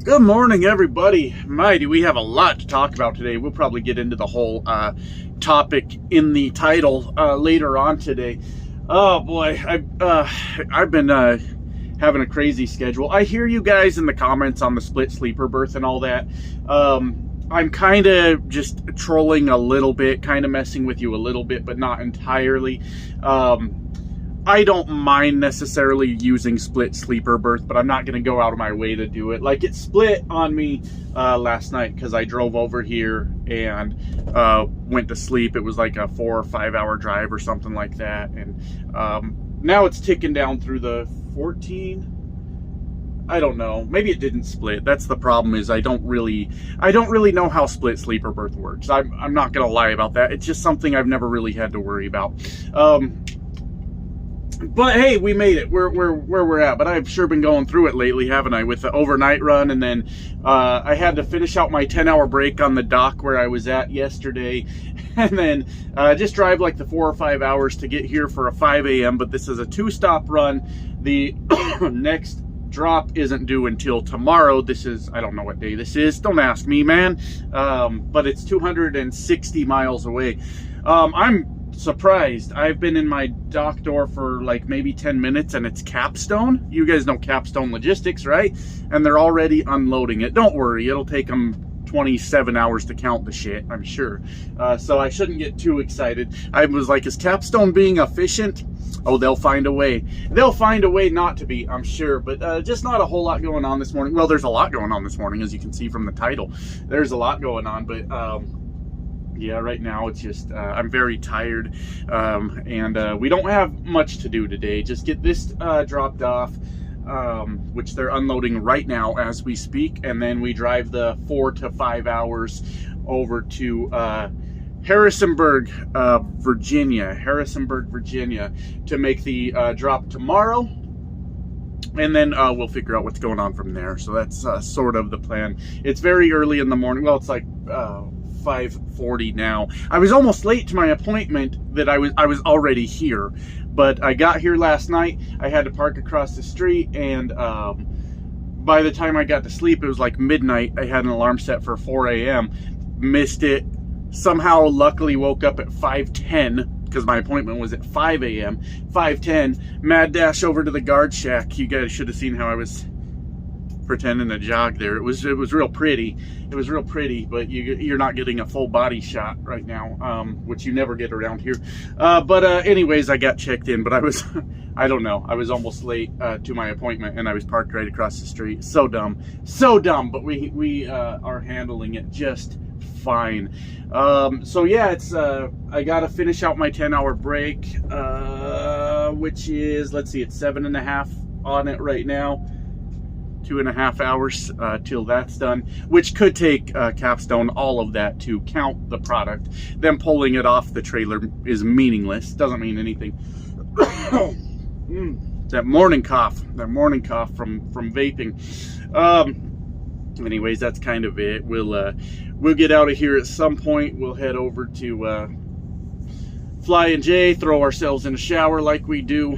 Good morning, everybody. Mighty, we have a lot to talk about today. We'll probably get into the whole topic in the title later on today. Oh boy, I've been having a crazy schedule. I hear you guys in the comments on the split sleeper berth and all that. I'm kind of just trolling a little bit, kind of messing with you a little bit, but not entirely. I don't mind necessarily using split sleeper berth, but I'm not going to go out of my way to do it. Like, it split on me last night because I drove over here and went to sleep. It was like a 4 or 5 hour drive or something like that. And now it's ticking down through the 14. I don't know. Maybe it didn't split. That's the problem, is I don't really know how split sleeper berth works. I'm not going to lie about that. It's just something I've never really had to worry about. But hey, we made it. Where we're at. But I've sure been going through it lately, haven't I? With the overnight run, and then I had to finish out my 10-hour break on the dock where I was at yesterday, and then just drive like the 4 or 5 hours to get here for a 5 a.m. But this is a 2-stop run. The next drop isn't due until tomorrow. This is, I don't know what day this is. Don't ask me, man. But it's 260 miles away. I'm surprised. I've been in my dock door for like maybe 10 minutes and it's Capstone. You guys know Capstone Logistics, right? And they're already unloading it. Don't worry, it'll take them 27 hours to count the shit, I'm sure. So I shouldn't get too excited. I was like, is Capstone being efficient? Oh, they'll find a way. They'll find a way not to be, I'm sure. But just not a whole lot going on this morning. Well, there's a lot going on this morning, as you can see from the title. There's a lot going on, but yeah, right now it's just, I'm very tired, and we don't have much to do today. Just get this dropped off, which they're unloading right now as we speak, and then we drive the 4 to 5 hours over to Harrisonburg, Virginia, to make the drop tomorrow. And then we'll figure out what's going on from there. So that's sort of the plan. It's very early in the morning. Well, it's like 5:40 now. I was almost late to my appointment that I was already here, but I got here last night. I had to park across the street, and by the time I got to sleep, it was like midnight. I had an alarm set for 4 a.m. Missed it. Somehow, luckily, woke up at 5:10 because my appointment was at 5 a.m. 5:10, mad dash over to the guard shack. You guys should have seen how I was pretending to jog there. It was real pretty. It was real pretty, but you're not getting a full body shot right now, which you never get around here. But anyways, I got checked in, but I was, I don't know, I was almost late to my appointment, and I was parked right across the street. So dumb, but we are handling it just fine. So yeah, it's I gotta finish out my 10-hour break, which is, let's see, it's 7.5 on it right now. 2.5 hours till that's done, which could take Capstone all of that to count the product. Them pulling it off the trailer is meaningless. Doesn't mean anything. That morning cough from vaping. Anyways, that's kind of it. We'll get out of here at some point. We'll head over to Flying J, throw ourselves in a shower like we do.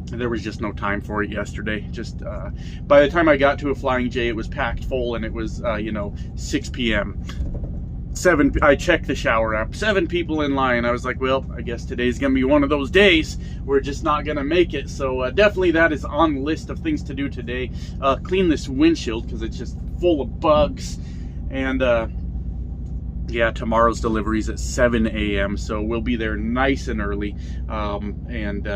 There was just no time for it yesterday. Just by the time I got to a Flying J, it was packed full, and it was 6 p.m. I checked the shower app, 7 people in line. I was like, well, I guess today's gonna be one of those days. We're just not gonna make it. So definitely that is on the list of things to do today. Clean this windshield because it's just full of bugs. And yeah, tomorrow's delivery's at 7 a.m. So we'll be there nice and early, and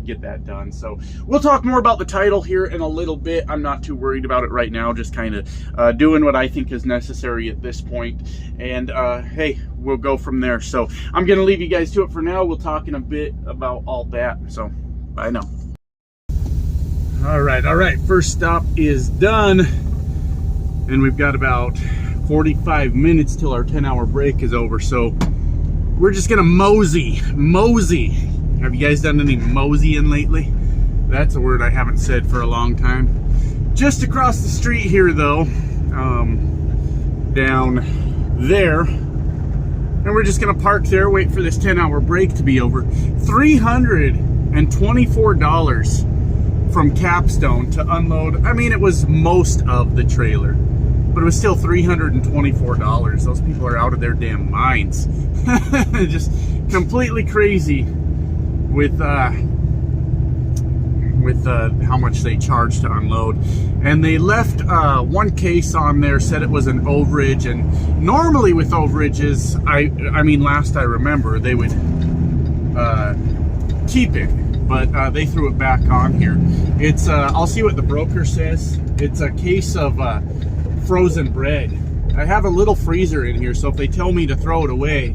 get that done. So we'll talk more about the title here in a little bit. I'm not too worried about it right now, just kind of doing what I think is necessary at this point. And hey, we'll go from there. So I'm gonna leave you guys to it for now. We'll talk in a bit about all that. So bye now. All right, first stop is done, and we've got about 45 minutes till our 10-hour break is over. So we're just gonna mosey. Have you guys done any moseying lately? That's a word I haven't said for a long time. Just across the street here, though, down there, and we're just gonna park there, wait for this 10-hour break to be over. $324 from Capstone to unload. I mean, it was most of the trailer, but it was still $324. Those people are out of their damn minds. Just completely crazy with how much they charge to unload. And they left one case on there, said it was an overage, and normally with overages, I mean last I remember they would keep it, but they threw it back on here. It's I'll see what the broker says. It's a case of frozen bread. I have a little freezer in here, so if they tell me to throw it away,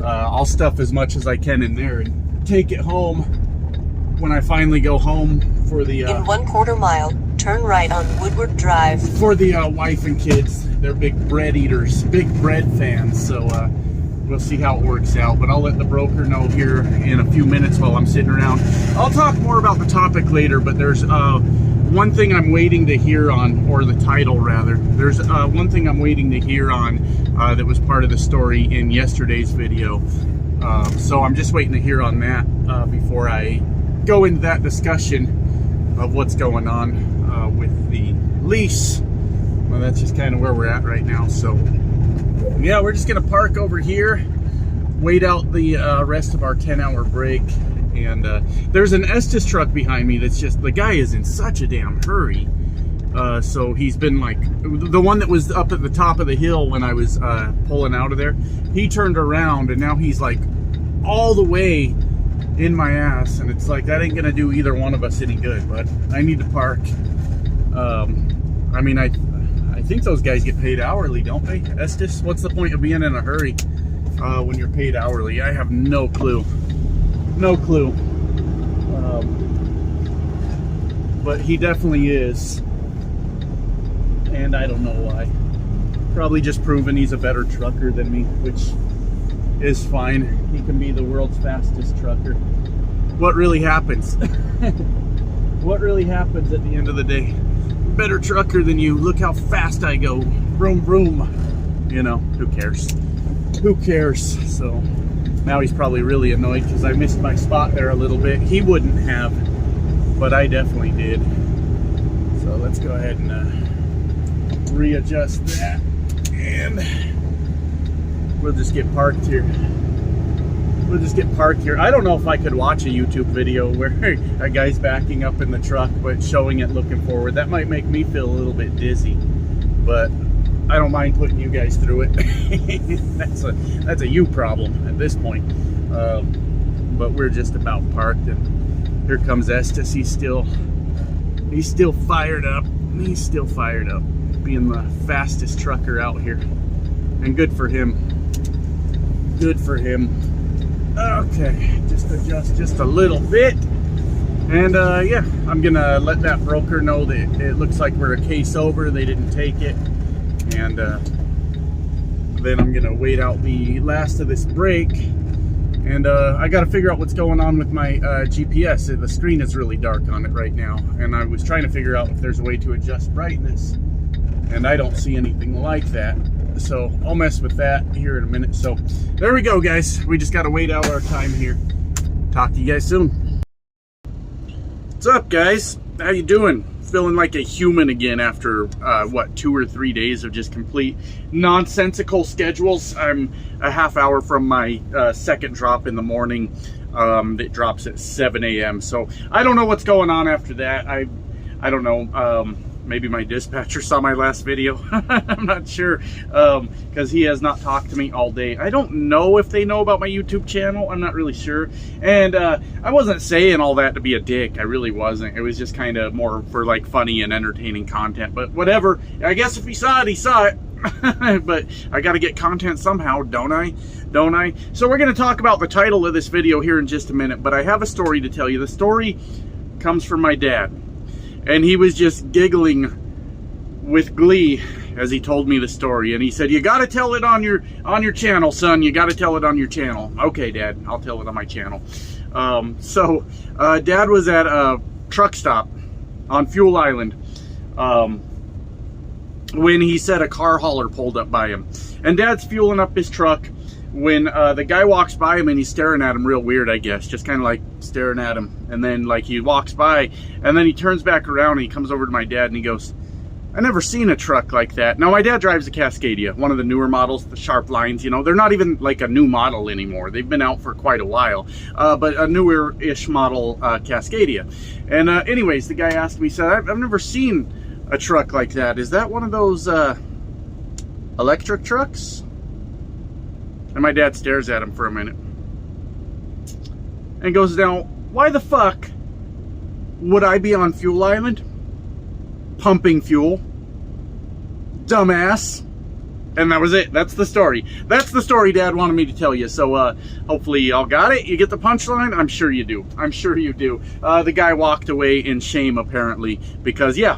I'll stuff as much as I can in there and take it home when I finally go home for the in 1/4 mile, turn right on Woodward Drive. For the wife and kids. They're big bread eaters, big bread fans, so we'll see how it works out. But I'll let the broker know here in a few minutes while I'm sitting around. I'll talk more about the topic later, but there's one thing I'm waiting to hear on, or the title rather. There's one thing I'm waiting to hear on that was part of the story in yesterday's video. So I'm just waiting to hear on that before I go into that discussion of what's going on with the lease. Well, that's just kind of where we're at right now. So yeah, we're just gonna park over here, wait out the rest of our 10-hour break. And there's an Estes truck behind me that's just, the guy is in such a damn hurry. So he's been like, the one that was up at the top of the hill when I was pulling out of there, he turned around and now he's like all the way in my ass, and it's like, that ain't gonna do either one of us any good. But I need to park. I mean, I think those guys get paid hourly, don't they? Estes, what's the point of being in a hurry when you're paid hourly? I have no clue. No clue. But he definitely is, and I don't know why. Probably just proving he's a better trucker than me, which is fine. He can be the world's fastest trucker. What really happens? What really happens at the end of the day? Better trucker than you. Look how fast I go. Vroom, vroom. You know, who cares? Who cares? So now he's probably really annoyed because I missed my spot there a little bit. He wouldn't have, but I definitely did. So let's go ahead and readjust that, and we'll just get parked here. We'll just get parked here. I don't know if I could watch a YouTube video where a guy's backing up in the truck but showing it looking forward. That might make me feel a little bit dizzy, but I don't mind putting you guys through it. That's a you problem at this point. But we're just about parked, and here comes Estes. He's still fired up. He's still fired up, being the fastest trucker out here, and good for him. Good for him. Okay, just adjust just a little bit, and yeah, I'm gonna let that broker know that it looks like we're a case over. They didn't take it, and then I'm gonna wait out the last of this break, and I gotta figure out what's going on with my GPS. The screen is really dark on it right now, and I was trying to figure out if there's a way to adjust brightness, and I don't see anything like that. So I'll mess with that here in a minute. So there we go, guys. We just got to wait out our time here. Talk to you guys soon. What's up, guys? How you doing? Feeling like a human again after what, 2 or 3 days of just complete nonsensical schedules. I'm a half hour from my second drop in the morning. That drops at 7 a.m. So I don't know what's going on after that. I don't know. Maybe my dispatcher saw my last video. I'm not sure, because he has not talked to me all day. I don't know if they know about my YouTube channel. I'm not really sure. And I wasn't saying all that to be a dick. I really wasn't. It was just kind of more for like funny and entertaining content. But whatever. I guess if he saw it, he saw it. But I got to get content somehow, don't I? Don't I? So we're going to talk about the title of this video here in just a minute. But I have a story to tell you. The story comes from my dad. And he was just giggling with glee as he told me the story. And he said, "You got to tell it on your channel, son. You got to tell it on your channel." Okay, Dad, I'll tell it on my channel. So Dad was at a truck stop on Fuel Island when he said a car hauler pulled up by him. And Dad's fueling up his truck. when the guy walks by him and he's staring at him real weird, I guess, just kind of like staring at him. And then like he walks by and then he turns back around and he comes over to my dad and he goes, I never seen a truck like that. Now my dad drives a Cascadia, one of the newer models, the sharp lines, you know, they're not even like a new model anymore. They've been out for quite a while, but a newer-ish model Cascadia. And anyways, the guy asked me, he said, I've never seen a truck like that. Is that one of those electric trucks? And my dad stares at him for a minute and goes, now, why the fuck would I be on Fuel Island pumping fuel? Dumbass. And that was it. That's the story. That's the story Dad wanted me to tell you. So hopefully y'all got it. You get the punchline? I'm sure you do. I'm sure you do. The guy walked away in shame, apparently, because, yeah,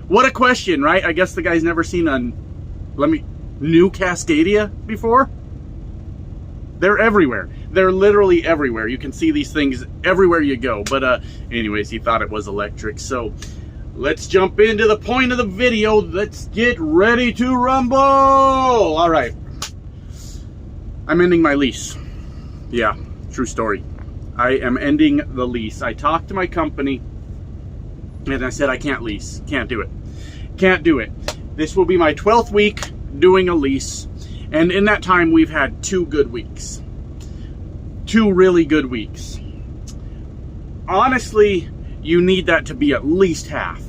what a question, right? I guess the guy's never seen a new Cascadia before. They're everywhere. They're literally everywhere. You can see these things everywhere you go. But anyways, he thought it was electric. So let's jump into the point of the video. Let's get ready to rumble. All right. I'm ending my lease. Yeah, true story. I am ending the lease. I talked to my company and I said, I can't lease. Can't do it. Can't do it. This will be my 12th week doing a lease. And in that time, we've had 2 good weeks. 2 really good weeks. Honestly, you need that to be at least half.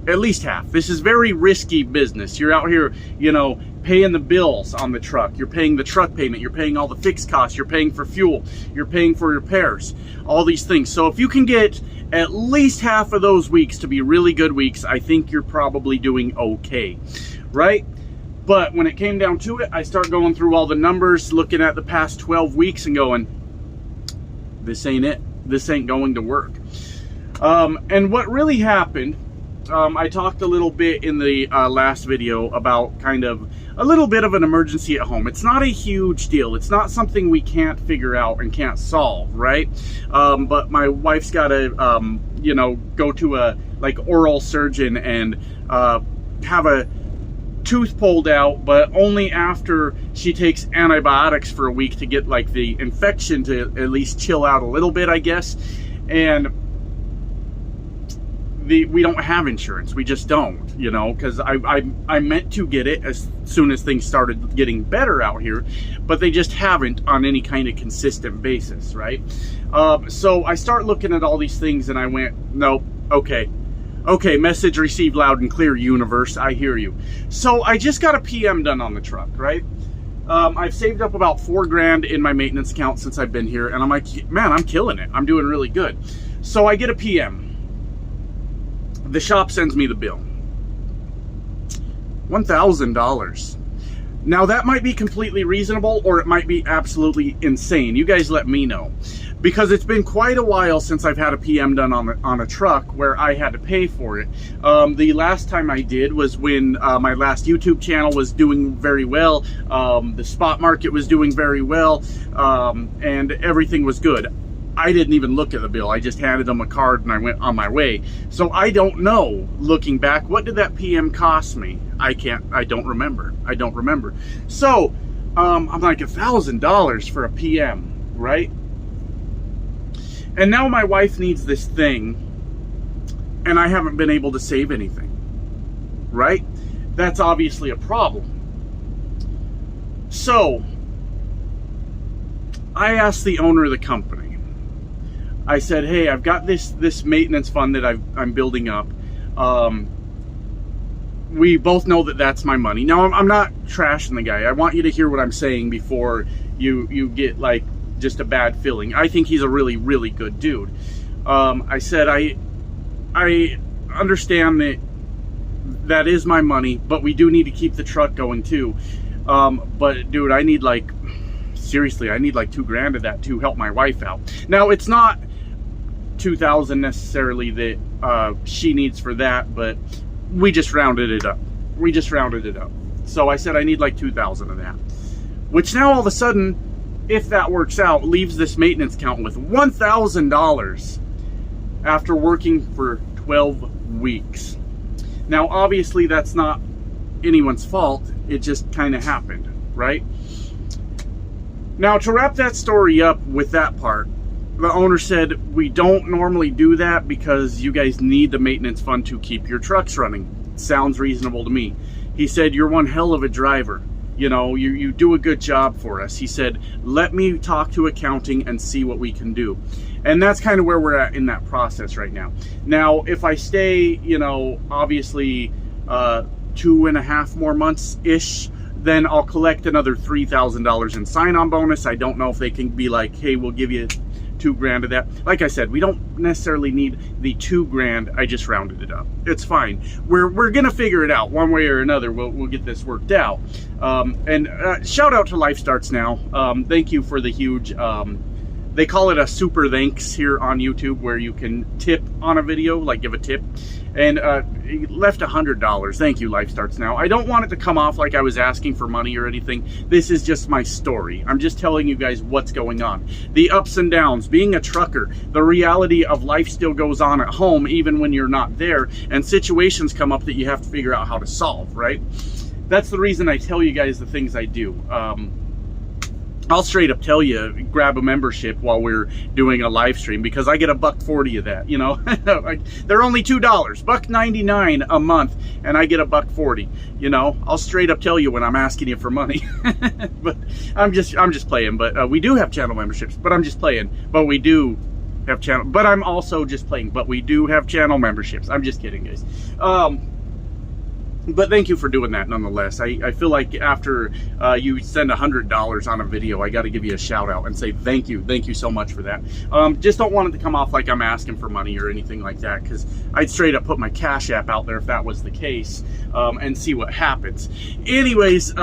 At least half. This is very risky business. You're out here, you know, paying the bills on the truck. You're paying the truck payment. You're paying all the fixed costs. You're paying for fuel. You're paying for repairs. All these things. So if you can get at least half of those weeks to be really good weeks, I think you're probably doing okay. Right? But when it came down to it, I start going through all the numbers, looking at the past 12 weeks and going, this ain't it. This ain't going to work. And what really happened, I talked a little bit in the last video about kind of a little bit of an emergency at home. It's not a huge deal. It's not something we can't figure out and can't solve, right? But my wife's got to, you know, go to a oral surgeon and have a tooth pulled out, but only after she takes antibiotics for a week to get like the infection to at least chill out a little bit, I guess. And we don't have insurance. We just don't, you know, because I meant to get it as soon as things started getting better out here, but they just haven't on any kind of consistent basis, right? So I start looking at all these things and I went, nope, okay, message received loud and clear, universe, I hear you. So I just got a PM done on the truck, right? I've saved up about $4 grand in my maintenance account since I've been here, and I'm like, man, I'm killing it. I'm doing really good. So I get a PM. The shop sends me the bill. $1,000. Now that might be completely reasonable, or it might be absolutely insane. You guys let me know. Because it's been quite a while since I've had a PM done on a truck where I had to pay for it. The last time I did was when my last YouTube channel was doing very well. The spot market was doing very well, and everything was good. I didn't even look at the bill. I just handed them a card and I went on my way. So I don't know, looking back, what did that PM cost me? I don't remember. I don't remember. So I'm like $1,000 for a PM, right? And now my wife needs this thing and I haven't been able to save anything, right? That's obviously a problem. So I asked the owner of the company. I said, hey, I've got this maintenance fund that I'm building up. We both know that that's my money. Now, I'm not trashing the guy. I want you to hear what I'm saying before you get like just a bad feeling. I think he's a really, really good dude. I said, I understand that is my money, but we do need to keep the truck going too. But dude, I need like, seriously, I need like $2 grand of that to help my wife out. Now, it's not $2,000 necessarily that she needs for that, but we just rounded it up. We just rounded it up. So I said I need like $2,000 of that, which now all of a sudden, if that works out, leaves this maintenance account with $1,000 after working for 12 weeks. Now, obviously, that's not anyone's fault. It just kind of happened, right? Now, to wrap that story up with that part, the owner said, we don't normally do that because you guys need the maintenance fund to keep your trucks running. Sounds reasonable to me. He said, you're one hell of a driver. You know, you do a good job for us. He said, let me talk to accounting and see what we can do. And that's kind of where we're at in that process right now. Now, if I stay, you know, obviously 2.5 more months-ish, then I'll collect another $3,000 in sign-on bonus. I don't know if they can be like, hey, we'll give you $2,000 of that. Like I said, we don't necessarily need the $2,000. I just rounded it up. It's fine. We're gonna figure it out one way or another. We'll get this worked out. And shout out to Life Starts Now. Thank you for the huge. They call it a super thanks here on YouTube, where you can tip on a video, like give a tip. And he left $100. Thank you, Life Starts Now. I don't want it to come off like I was asking for money or anything. This is just my story. I'm just telling you guys what's going on. The ups and downs, being a trucker, the reality of life still goes on at home even when you're not there, and situations come up that you have to figure out how to solve, right? That's the reason I tell you guys the things I do. I'll straight up tell you, grab a membership while we're doing a live stream, because I get $1.40 of that, you know. They're only $2, $1.99 a month, and I get $1.40. You know, I'll straight up tell you when I'm asking you for money. But I'm just playing. But we do have channel memberships. But I'm just playing. But we do have channel. But I'm also just playing. But we do have channel memberships. I'm just kidding, guys. But thank you for doing that nonetheless. I feel like after you send $100 on a video, I got to give you a shout out and say thank you so much for that. Just don't want it to come off like I'm asking for money or anything like that, because I'd straight up put my Cash App out there if that was the case, and see what happens. Anyways,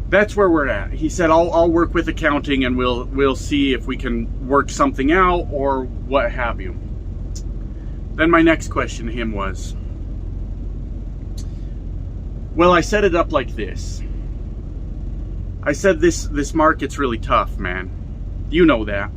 that's where we're at. He said I'll work with accounting and we'll see if we can work something out or what have you. Then my next question to him was, well, I set it up like this. I said this market's really tough, man. You know that.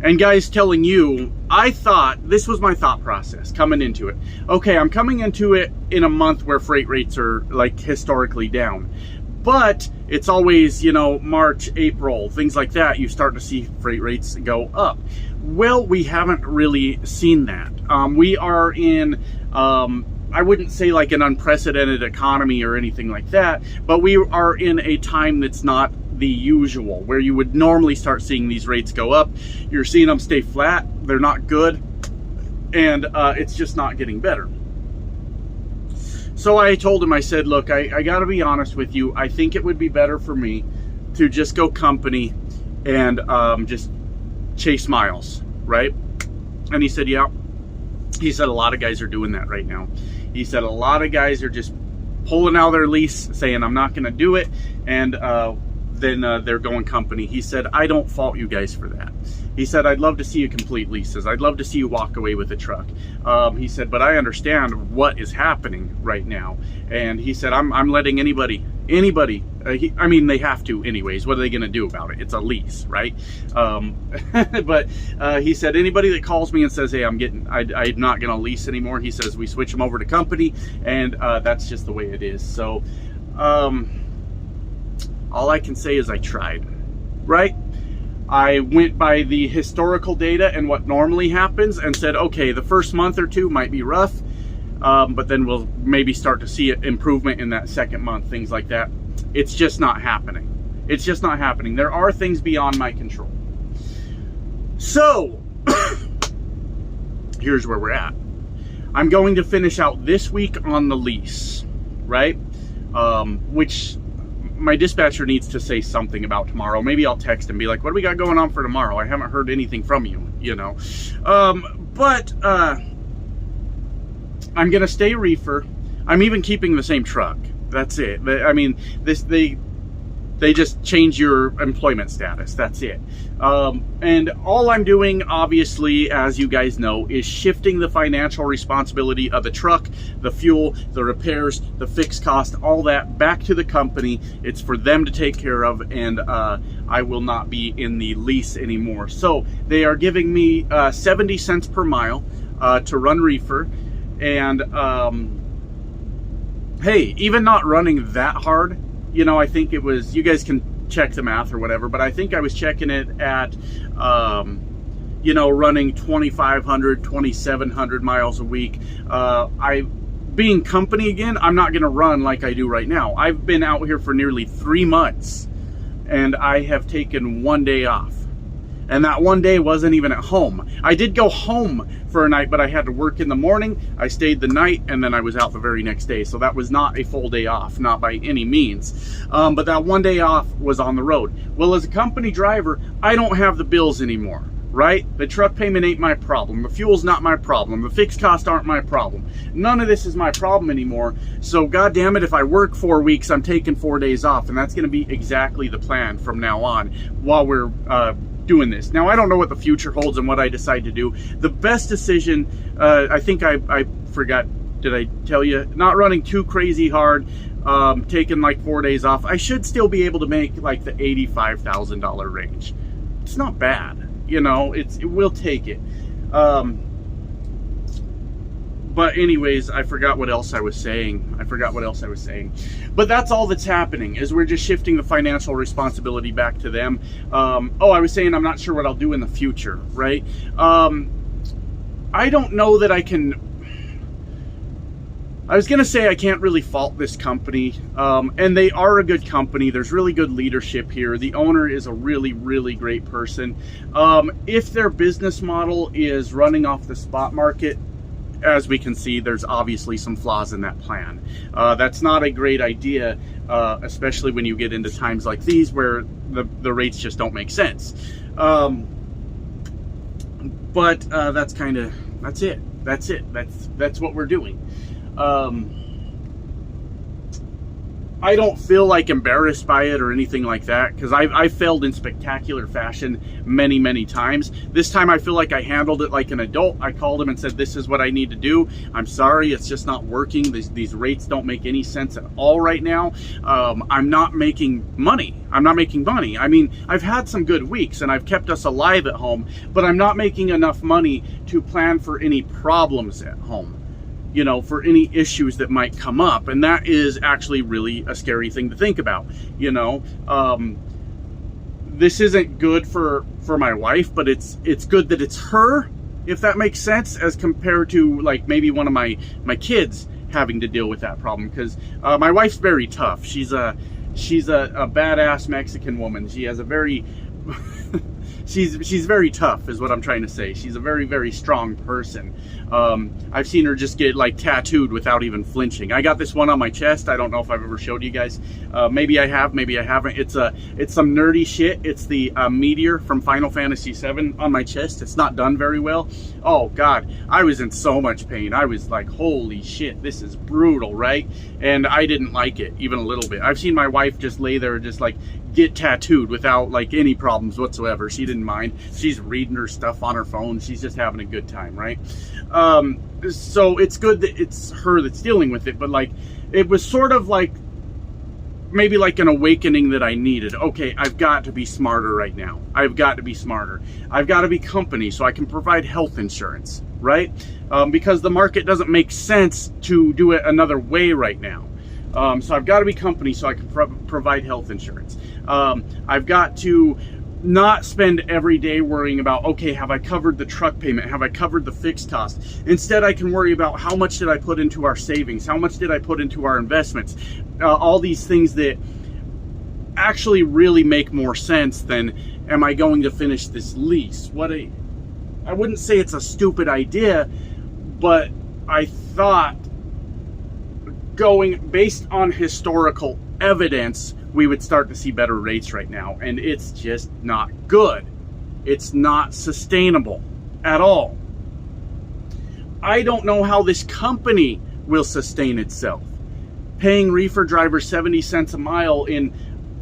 And guys, telling you, I thought, this was my thought process coming into it. Okay, I'm coming into it in a month where freight rates are like historically down. But it's always, you know, March, April, things like that, you start to see freight rates go up. Well, we haven't really seen that. We are in, I wouldn't say like an unprecedented economy or anything like that, but we are in a time that's not the usual, where you would normally start seeing these rates go up. You're seeing them stay flat. They're not good. And it's just not getting better. So I told him, I said, look, I got to be honest with you. I think it would be better for me to just go company and just chase miles, right? And he said, yeah. He said a lot of guys are doing that right now. He said a lot of guys are just pulling out their lease, saying, I'm not going to do it. And then they're going company. He said, I don't fault you guys for that. He said, I'd love to see you complete leases. I'd love to see you walk away with a truck. He said, but I understand what is happening right now. And he said, I'm letting anybody, I mean, they have to anyways. What are they going to do about it? It's a lease, right? But he said, anybody that calls me and says, hey, I'm not going to lease anymore, he says, we switch them over to company, and that's just the way it is. So all I can say is I tried, right? I went by the historical data and what normally happens and said, okay, the first month or two might be rough, but then we'll maybe start to see improvement in that second month, things like that. It's just not happening. It's just not happening. There are things beyond my control. So, here's where we're at. I'm going to finish out this week on the lease, right? Which my dispatcher needs to say something about tomorrow. Maybe I'll text and be like, what do we got going on for tomorrow? I haven't heard anything from you, you know. But I'm going to stay reefer. I'm even keeping the same truck. That's it. I mean, they just change your employment status. That's it. And all I'm doing, obviously, as you guys know, is shifting the financial responsibility of the truck, the fuel, the repairs, the fixed cost, all that back to the company. It's for them to take care of, and I will not be in the lease anymore. So they are giving me 70 cents per mile to run reefer. And hey, even not running that hard, you know, I think it was, you guys can check the math or whatever, but I think I was checking it at, you know, running 2,500, 2,700 miles a week. Being company again, I'm not going to run like I do right now. I've been out here for nearly 3 months, and I have taken 1 day off. And that 1 day wasn't even at home. I did go home for a night, but I had to work in the morning. I stayed the night, and then I was out the very next day. So that was not a full day off, not by any means. But that 1 day off was on the road. Well, as a company driver, I don't have the bills anymore, right? The truck payment ain't my problem. The fuel's not my problem. The fixed costs aren't my problem. None of this is my problem anymore. So God damn it, if I work 4 weeks, I'm taking 4 days off. And that's going to be exactly the plan from now on while we're doing this. Now, I don't know what the future holds and what I decide to do. The best decision, I think I forgot, did I tell you? Not running too crazy hard, taking like 4 days off. I should still be able to make like the $85,000 range. It's not bad, you know, we'll take it. But anyways, I forgot what else I was saying. But that's all that's happening, is we're just shifting the financial responsibility back to them. Oh, I was saying I'm not sure what I'll do in the future, right? I don't know that I can... I was going to say I can't really fault this company, and they are a good company. There's really good leadership here. The owner is a really, really great person. If their business model is running off the spot market, as we can see, there's obviously some flaws in that plan. That's not a great idea, especially when you get into times like these where the rates just don't make sense. But that's it. That's what we're doing. I don't feel like embarrassed by it or anything like that, because I failed in spectacular fashion many, many times. This time I feel like I handled it like an adult. I called him and said, this is what I need to do. I'm sorry, it's just not working. These rates don't make any sense at all right now. I'm not making money. I mean, I've had some good weeks and I've kept us alive at home, but I'm not making enough money to plan for any problems at home, you know, for any issues that might come up. And that is actually really a scary thing to think about, you know. This isn't good for my wife, but it's good that it's her, if that makes sense, as compared to like maybe one of my kids having to deal with that problem. Because my wife's very tough. She's a badass Mexican woman. She has a very she's very tough, is what I'm trying to say. She's a very, very strong person. I've seen her just get like tattooed without even flinching. I got this one on my chest. I don't know if I've ever showed you guys. Maybe I have, maybe I haven't. It's some nerdy shit. It's the meteor from Final Fantasy VII on my chest. It's not done very well. Oh God, I was in so much pain. I was like, holy shit, this is brutal, right? And I didn't like it even a little bit. I've seen my wife just lay there, just like get tattooed without like any problems whatsoever. She didn't mind. She's reading her stuff on her phone. She's just having a good time, right? So it's good that it's her that's dealing with it, but like it was sort of like maybe like an awakening that I needed. Okay, I've got to be smarter right now. I've got to be smarter. I've got to be company so I can provide health insurance, right? Because the market doesn't make sense to do it another way right now. So I've got to be company so I can provide health insurance. I've got to not spend every day worrying about, okay, have I covered the truck payment? Have I covered the fixed cost? Instead, I can worry about how much did I put into our savings? How much did I put into our investments? All these things that actually really make more sense than, am I going to finish this lease? I wouldn't say it's a stupid idea, but I thought going based on historical evidence, we would start to see better rates right now, and it's just not good. It's not sustainable at all. I don't know how this company will sustain itself. Paying reefer drivers 70 cents a mile in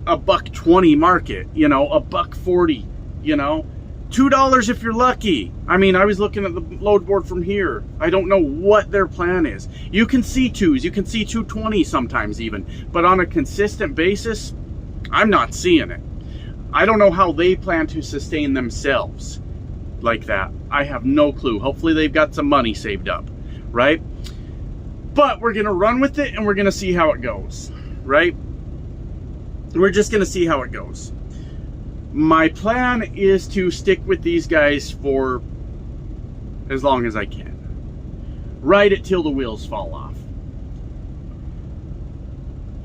a $1.20 market, you know, a $1.40, you know, $2 if you're lucky. I mean, I was looking at the load board from here. I don't know what their plan is. You can see twos, you can see 220 sometimes even, but on a consistent basis, I'm not seeing it. I don't know how they plan to sustain themselves like that. I have no clue. Hopefully they've got some money saved up, right? But we're gonna run with it and we're gonna see how it goes, right? we're just going to see how it goes. My plan is to stick with these guys for as long as I can. Ride it till the wheels fall off.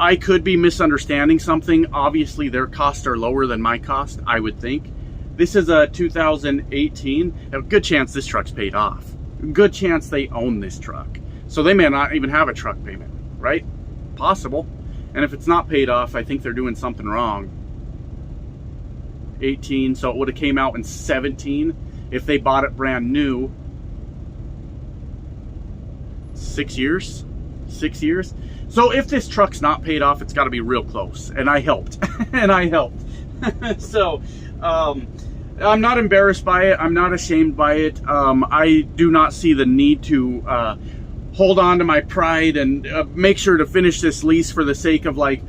I could be misunderstanding something. Obviously, their costs are lower than my cost, I would think. This is a 2018. A good chance this truck's paid off. Good chance they own this truck. So they may not even have a truck payment, right? Possible. And if it's not paid off, I think they're doing something wrong. 18, so it would have came out in 17 if they bought it brand new. 6 years. So if this truck's not paid off, it's got to be real close. And I helped. And I helped. So I'm not embarrassed by it. I'm not ashamed by it. I do not see the need to hold on to my pride and make sure to finish this lease for the sake of like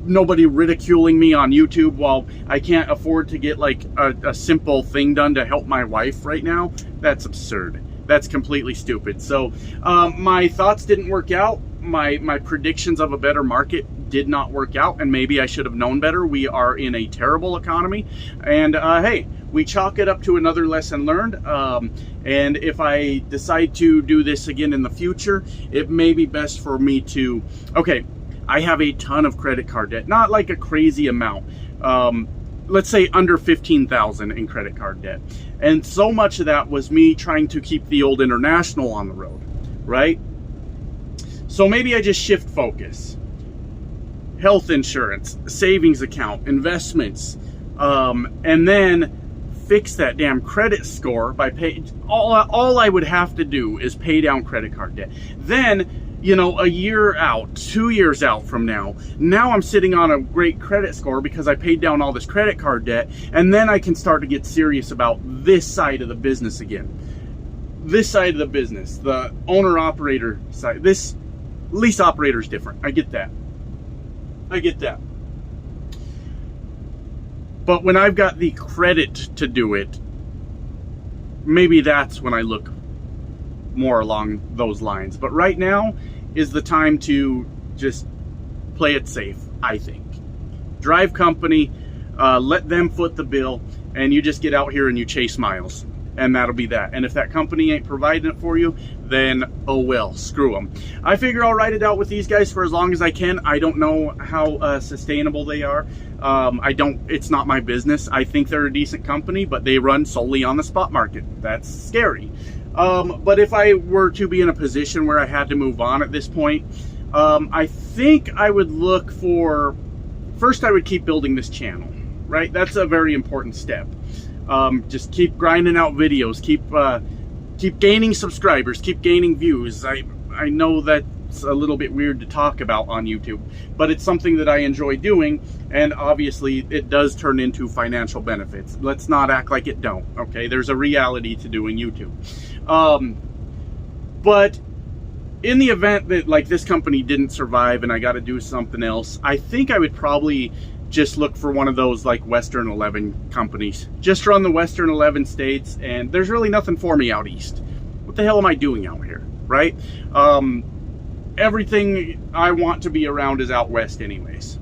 nobody ridiculing me on YouTube while I can't afford to get like a simple thing done to help my wife right now. That's absurd. That's completely stupid. So my thoughts didn't work out. My predictions of a better market did not work out, and maybe I should have known better. We are in a terrible economy, and hey, we chalk it up to another lesson learned. And if I decide to do this again in the future, it may be best for me to, okay, I have a ton of credit card debt, not like a crazy amount. Let's say under 15,000 in credit card debt. And so much of that was me trying to keep the old International on the road, right? So maybe I just shift focus. Health insurance, savings account, investments, and then fix that damn credit score by paying. All I would have to do is pay down credit card debt. Then, you know, a year out, 2 years out from now I'm sitting on a great credit score because I paid down all this credit card debt, and then I can start to get serious about this side of the business again. This side of the business, the owner-operator side. This lease operator is different. I get that. But when I've got the credit to do it, maybe that's when I look more along those lines. But right now is the time to just play it safe, I think. Drive company, let them foot the bill, and you just get out here and you chase miles. And that'll be that. And if that company ain't providing it for you, then oh well, screw them. I figure I'll ride it out with these guys for as long as I can. I don't know how sustainable they are. It's not my business. I think they're a decent company, but they run solely on the spot market. That's scary. But if I were to be in a position where I had to move on at this point, I think I would look for, first I would keep building this channel, right? That's a very important step. Just keep grinding out videos, keep gaining subscribers, keep gaining views. I know that's a little bit weird to talk about on YouTube, but it's something that I enjoy doing, and obviously it does turn into financial benefits. Let's not act like it don't, okay? There's a reality to doing YouTube. But in the event that like this company didn't survive and I got to do something else, I think I would probably just look for one of those like Western 11 companies. Just run the Western 11 states, and there's really nothing for me out east. What the hell am I doing out here, right? Everything I want to be around is out west anyways.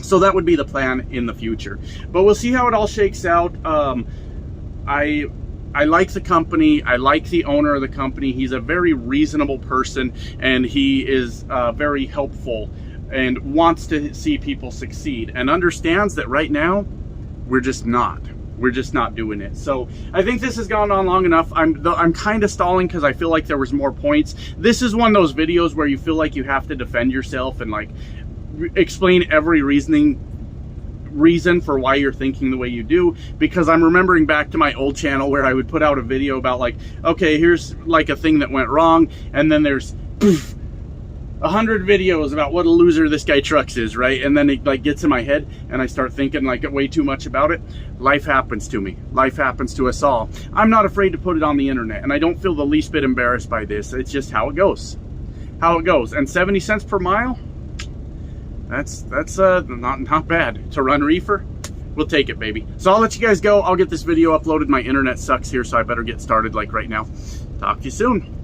So that would be the plan in the future. But we'll see how it all shakes out. I like the company. I like the owner of the company. He's a very reasonable person, and he is very helpful and wants to see people succeed, and understands that right now we're just not doing it. So I think this has gone on long enough. I'm kind of stalling because I feel like there was more points. This is one of those videos where you feel like you have to defend yourself and like explain every reason for why you're thinking the way you do, because I'm remembering back to my old channel where I would put out a video about like, okay, here's like a thing that went wrong, and then there's 100 videos about what a loser this guy Trucks is, right? And then it like gets in my head and I start thinking like way too much about it. Life happens to me. Life happens to us all. I'm not afraid to put it on the internet, and I don't feel the least bit embarrassed by this. It's just how it goes. And 70 cents per mile, that's not bad to run reefer. We'll take it, baby. So I'll let you guys go. I'll get this video uploaded. My internet sucks here, so I better get started like right now. Talk to you soon.